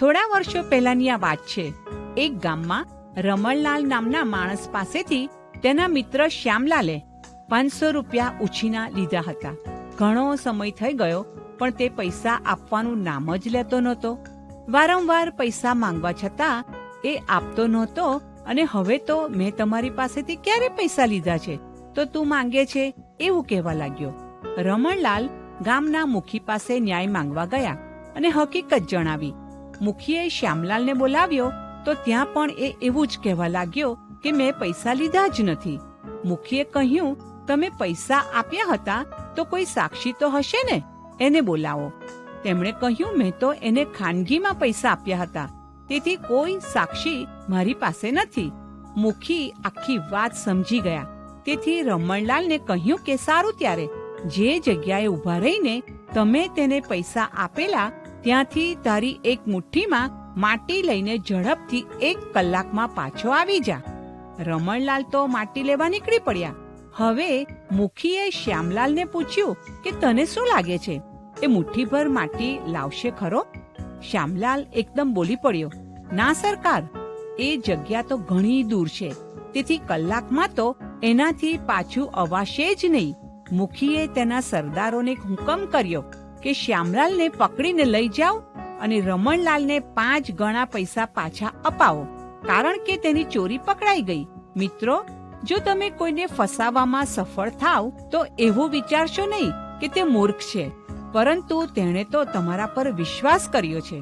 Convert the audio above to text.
થોડા વર્ષો પહેલાની આ વાત છે. એક ગામમાં રમણલાલ નામના માણસ પાસેથી તેના મિત્ર શ્યામલાલે 500 રૂપિયા ઉછીના લીધા હતા. ઘણો સમય થઈ ગયો, પણ તે પૈસા આપવાનું નામ જ લેતો નહોતો. વારંવાર પૈસા માંગવા છતાં એ આપતો નહોતો. અને હવે તો મેં તમારી પાસેથી ક્યારે પૈસા લીધા છે, તો તું માંગે છે, એવું કહેવા લાગ્યો. રમણલાલ ગામના મુખી પાસે ન્યાય માંગવા ગયા અને હકીકત જણાવી. મુખીએ શ્યામલાલને બોલાવ્યો તો ત્યાં પણ એ એવું જ કહેવા લાગ્યો કે મેં પૈસા લીધા જ નથી. મુખીએ કહ્યું, તમે પૈસા આપ્યા હતા તો કોઈ સાક્ષી તો હશે ને, એને બોલાવો. તેમણે કહ્યું, મેં તો એને ખાનગીમાં પૈસા આપ્યા હતા, તેથી કોઈ સાક્ષી મારી પાસે નથી. મુખી આખી વાત સમજી ગયા. તેથી રમણલાલને કહ્યું કે સારું, ત્યારે જે જગ્યાએ ઊભા રહીને તમે તેને પૈસા આપેલા ત્યાંથી તારી એક મુઠ્ઠીમાં માટી લઈને ઝડપથી 1 કલાકમાં પાછો આવી જા. રમણલાલ તો માટી લેવા નીકળી પડ્યા. હવે મુખીએ શ્યામલાલને પૂછ્યું કે તને શું લાગે છે, એ મુઠ્ઠીભર માટી લાવશે ખરો? શ્યામલાલ એકદમ બોલી પડ્યો, ના સરકાર, એ જગ્યા તો ઘણી દૂર છે, તેથી કલાકમાં તો એનાથી પાછું અવાશે જ નહીં. મુખીએ તેના સરદારોને હુકમ કર્યો કે શ્યામલાલને પકડીને લઈ જાઓ અને રમણલાલને 5 ગણા પૈસા પાછા અપાવો, કારણ કે તેની ચોરી પકડાઈ ગઈ. મિત્રો, જો તમે કોઈને ફસાવવામાં સફળ થાવ તો એવું વિચારશો નહીં કે તે મૂર્ખ છે, પરંતુ તેણે તો તમારા પર વિશ્વાસ કર્યો છે.